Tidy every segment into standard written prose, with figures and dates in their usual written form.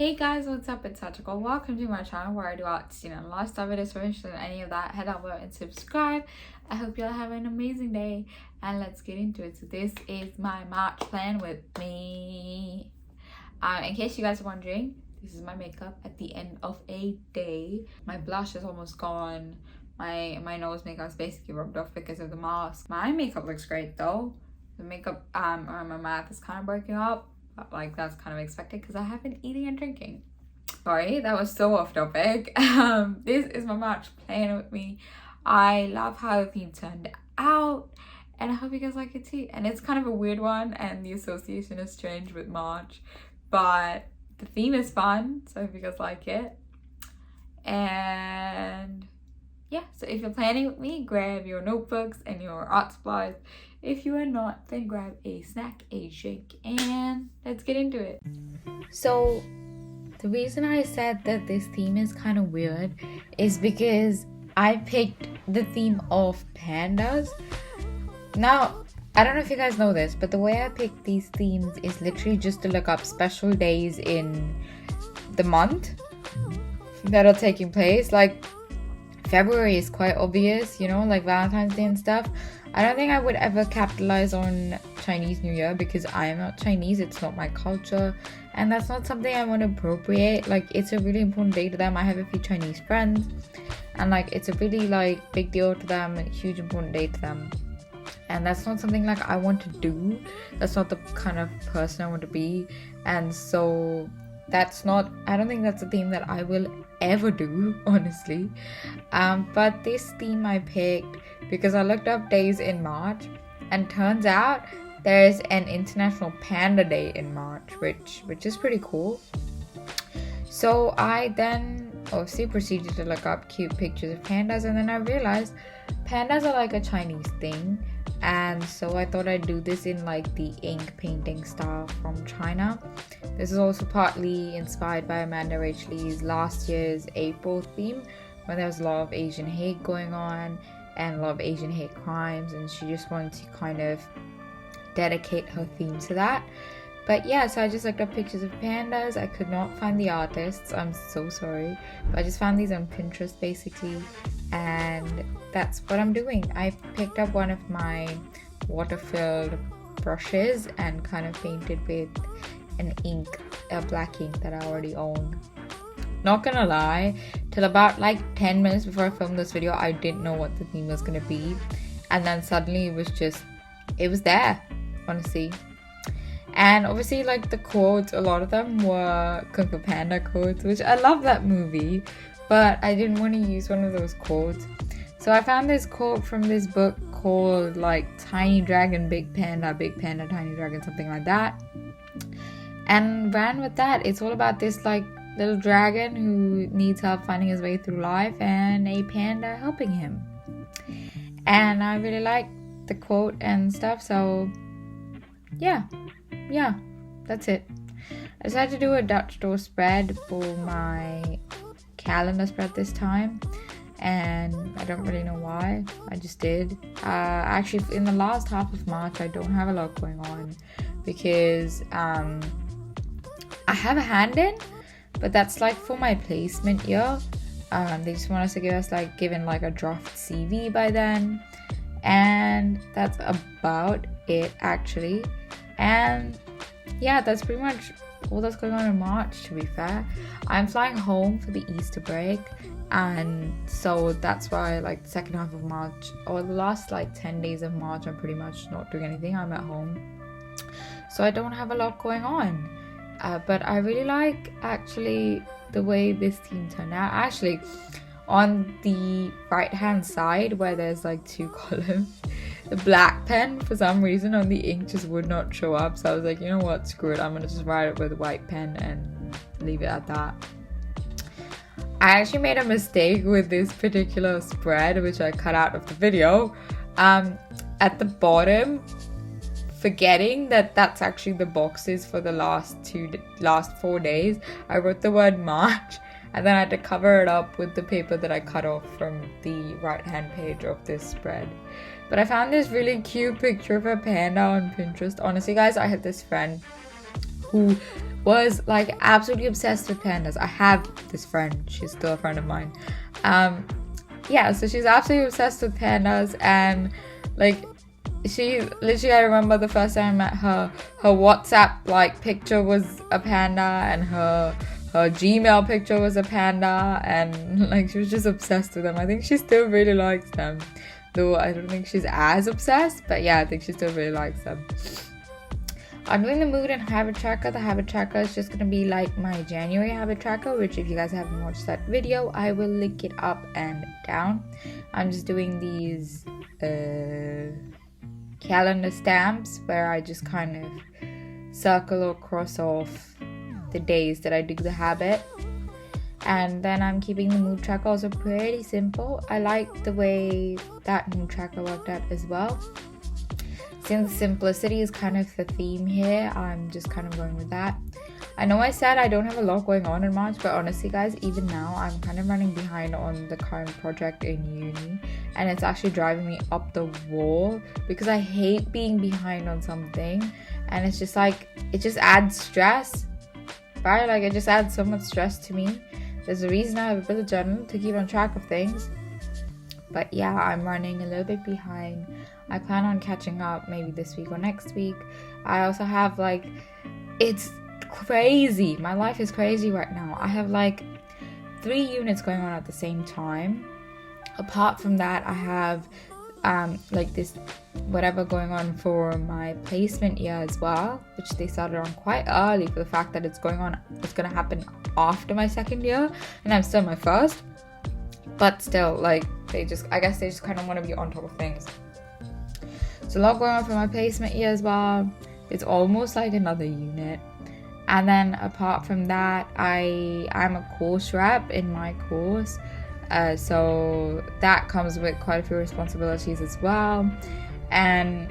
Hey guys, what's up? It's Satchiko. Welcome to my channel where I do art, student, lifestyle videos. For interested in any of that, head over and subscribe. I hope y'all have an amazing day and let's get into it. So this is my March plan with me. In case you guys are wondering, this is my makeup at the end of a day. My blush is almost gone. My nose makeup is basically rubbed off because of the mask. My makeup looks great though. The makeup around my mouth is kind of breaking up. Like that's kind of expected because I have been eating and drinking. Sorry, that was so off topic. This is my March plan with me. I love how the theme turned out and I hope you guys like it too. And it's kind of a weird one and the association is strange with March, but the theme is fun, so I hope you guys like it. And yeah, so if you're planning with me, grab your notebooks and your art supplies. If you are not, then grab a snack, a shake, and let's get into it. So the reason I said that this theme is kind of weird is because I picked the theme of pandas. Now, I don't know if you guys know this, but the way I pick these themes is literally just to look up special days in the month that are taking place. Like February is quite obvious, you know, like Valentine's Day and stuff. I don't think I would ever capitalize on Chinese New Year because I am not Chinese, it's not my culture, and that's not something I want to appropriate. Like, it's a really important day to them. I have a few Chinese friends and like it's a really like big deal to them, a huge important day to them, and that's not something like I want to do. That's not the kind of person I want to be, and so that's not, I don't think that's a theme that I will ever do, honestly. But this theme I picked because I looked up days in March and turns out there's an International Panda Day in March, which is pretty cool. So I then obviously proceeded to look up cute pictures of pandas, and then I realized pandas are like a Chinese thing, and so I thought I'd do this in like the ink painting style from China. This is also partly inspired by Amanda Rachel Lee's last year's April theme, when there was a lot of Asian hate going on and a lot of Asian hate crimes, and she just wanted to kind of dedicate her theme to that. But yeah, so I just looked up pictures of pandas. I could not find the artists, I'm so sorry, but I just found these on Pinterest basically, and that's what I'm doing. I picked up one of my water-filled brushes and kind of painted with an ink, a black ink that I already own. Not gonna lie, till about like 10 minutes before I filmed this video, I didn't know what the theme was gonna be, and then suddenly it was there, honestly. And obviously like the quotes, a lot of them were Kung Fu Panda quotes, which I love that movie, but I didn't want to use one of those quotes. So I found this quote from this book called like Tiny Dragon, Big Panda, Tiny Dragon, something like that, and ran with that. It's all about this like little dragon who needs help finding his way through life and a panda helping him. And I really like the quote and stuff, so yeah, that's it. I decided to do a Dutch door spread for my calendar spread this time, and I don't really know why, I just did. Actually, in the last half of March I don't have a lot going on because I have a hand in, but that's like for my placement year. They just want us to give in like a draft CV by then, and that's about it actually. And yeah, that's pretty much all that's going on in March, to be fair. I'm flying home for the Easter break, and so that's why like the second half of March, or the last like 10 days of March, I'm pretty much not doing anything. I'm at home, so I don't have a lot going on. But I really like actually the way this theme turned out. Actually, on the right hand side where there's like two columns, the black pen for some reason on the ink just would not show up, so I was like, you know what, screw it, I'm gonna just write it with a white pen and leave it at that. I actually made a mistake with this particular spread, which I cut out of the video. At the bottom, forgetting that that's actually the boxes for the last 4 days, I wrote the word March, and then I had to cover it up with the paper that I cut off from the right hand page of this spread. But I found this really cute picture of a panda on Pinterest. Honestly guys, I had this friend who was like absolutely obsessed with pandas. I have this friend, she's still a friend of mine. Yeah, so she's absolutely obsessed with pandas, and like she literally, I remember the first time I met her, her WhatsApp like picture was a panda, and her Gmail picture was a panda, and like she was just obsessed with them. I think she still really likes them, though I don't think she's as obsessed, but yeah, I think she still really likes them. I'm doing the mood and habit tracker. The habit tracker is just going to be like my January habit tracker, which if you guys haven't watched that video, I will link it up and down. I'm just doing these calendar stamps where I just kind of circle or cross off the days that I do the habit. And then I'm keeping the mood tracker also pretty simple. I like the way that mood tracker worked out as well. Since simplicity is kind of the theme here, I'm just kind of going with that. I know I said I don't have a lot going on in March, but honestly guys, even now I'm kind of running behind on the current project in uni, and it's actually driving me up the wall because I hate being behind on something, and it's just like, it just adds stress, right? Like it just adds so much stress to me. There's a reason I have a bullet journal, to keep on track of things. But yeah, I'm running a little bit behind. I plan on catching up maybe this week or next week. I also have like, it's crazy. My life is crazy right now. I have like 3 units going on at the same time. Apart from that, I have like this whatever going on for my placement year as well, which they started on quite early for the fact that it's going to happen after my second year, and I'm still in my first. But still, like, I guess they just kind of want to be on top of things. So a lot going on for my placement year as well. It's almost like another unit. And then apart from that, I'm a course rep in my course. So that comes with quite a few responsibilities as well. And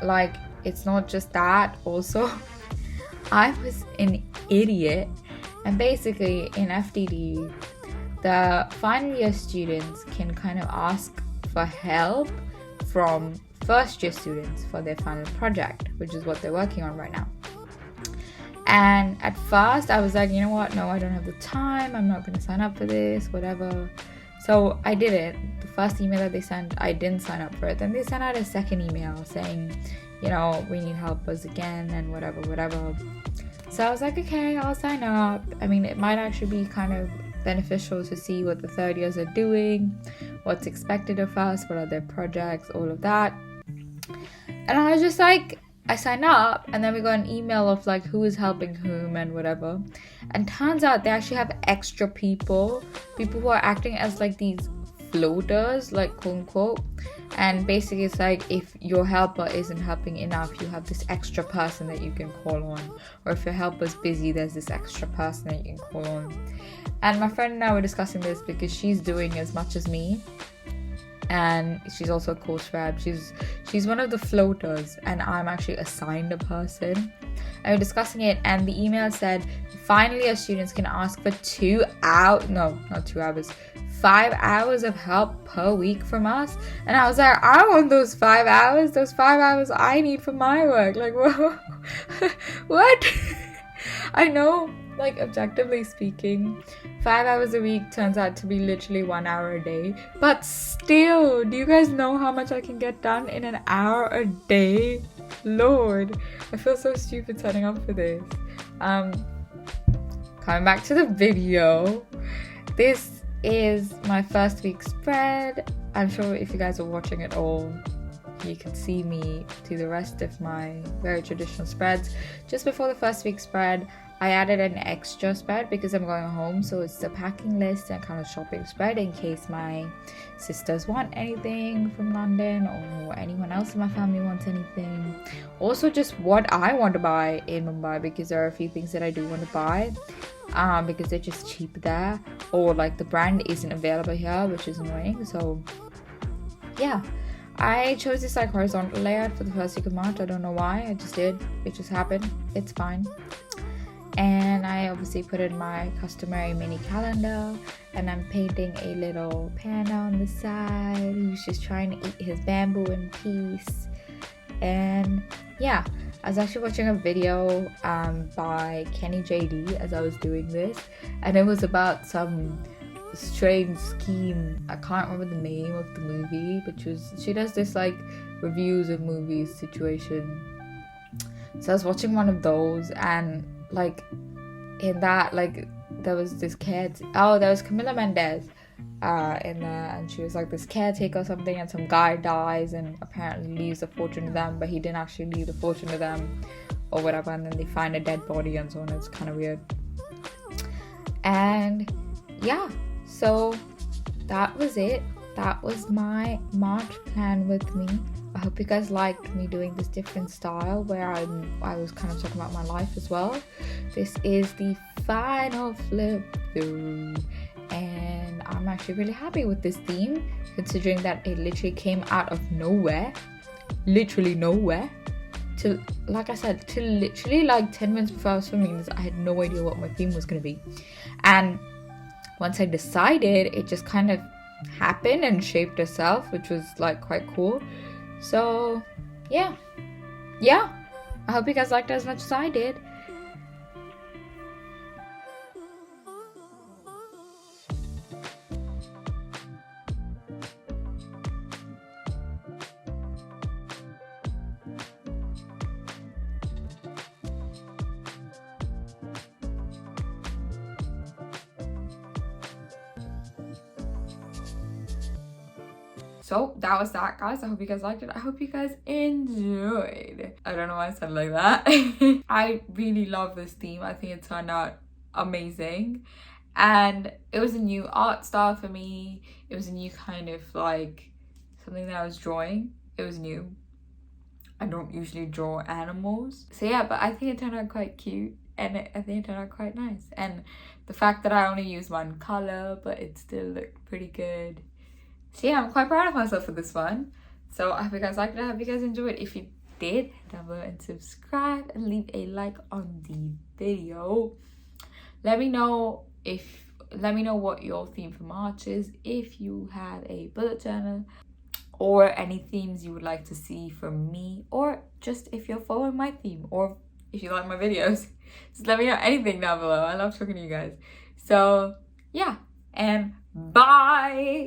like, it's not just that, also I was an idiot, and basically in FDD the final year students can kind of ask for help from first year students for their final project, which is what they're working on right now. And at first I was like, you know what, no, I don't have the time, I'm not going to sign up for this, whatever. So I did it. The first email that they sent, I didn't sign up for it. Then they sent out a second email saying, you know, we need helpers again and whatever. So I was like, okay, I'll sign up. I mean, it might actually be kind of beneficial to see what the third years are doing, what's expected of us, what are their projects, all of that. And I was just like, I signed up, and then we got an email of like who is helping whom and whatever. And turns out they actually have extra people who are acting as like these floaters, like quote unquote. And basically it's like, if your helper isn't helping enough, you have this extra person that you can call on. Or if your helper's busy, there's this extra person that you can call on. And my friend and I were discussing this because she's doing as much as me. And she's also a course rep. She's one of the floaters, and I'm actually assigned a person. And we're discussing it, and the email said finally our students can ask for 5 hours of help per week from us. And I was like, I want those 5 hours. Those 5 hours I need for my work. Like, whoa. What? I know, like, objectively speaking, 5 hours a week turns out to be literally 1 hour a day. But still, do you guys know how much I can get done in an hour a day? Lord, I feel so stupid signing up for this. Coming back to the video, this is my first week spread. I'm sure if you guys are watching it all, you can see me to the rest of my very traditional spreads. Just before the first week spread, I added an extra spread because I'm going home, so it's the packing list and kind of shopping spread in case my sisters want anything from London or anyone else in my family wants anything. Also just what I want to buy in Mumbai, because there are a few things that I do want to buy because they're just cheap there, or like the brand isn't available here, which is annoying. So yeah, I chose this like horizontal layout for the first week of March. I don't know why, I just did. It just happened. It's fine. And I obviously put in my customary mini calendar, and I'm painting a little panda on the side who's just trying to eat his bamboo in peace. And yeah, I was actually watching a video by Kenny JD as I was doing this, and it was about some strange scheme. I can't remember the name of the movie, but she does this like reviews of movies situation. So I was watching one of those, and like in that, like there was this there was Camila Mendez in there, and she was like this caretaker or something, and some guy dies and apparently leaves a fortune to them, but he didn't actually leave the fortune to them or whatever, and then they find a dead body and so on. It's kind of weird. And yeah, so that was it. That was my March plan with me. I hope you guys liked me doing this different style where I was kind of talking about my life as well. This is the final flip through, and I'm actually really happy with this theme, considering that it literally came out of nowhere, literally nowhere, to, like I said, to literally like 10 minutes before I was filming this, I had no idea what my theme was going to be. And once I decided, it just kind of happened and shaped itself, which was like quite cool. So yeah, I hope you guys liked it as much as I did. So that was that, guys. I hope you guys liked it. I hope you guys enjoyed. I don't know why I said it like that. I really love this theme. I think it turned out amazing, and it was a new art style for me. It was a new kind of like something that I was drawing. It was new. I don't usually draw animals, so yeah, but I think it turned out quite cute, and I think it turned out quite nice. And the fact that I only used one color, but it still looked pretty good. So yeah, I'm quite proud of myself for this one. So I hope you guys liked it. I hope you guys enjoyed. If you did, hit down below and subscribe and leave a like on the video. Let me know what your theme for March is, if you have a bullet journal, or any themes you would like to see from me, or just if you're following my theme, or if you like my videos. Just let me know anything down below. I love talking to you guys. So yeah, and bye.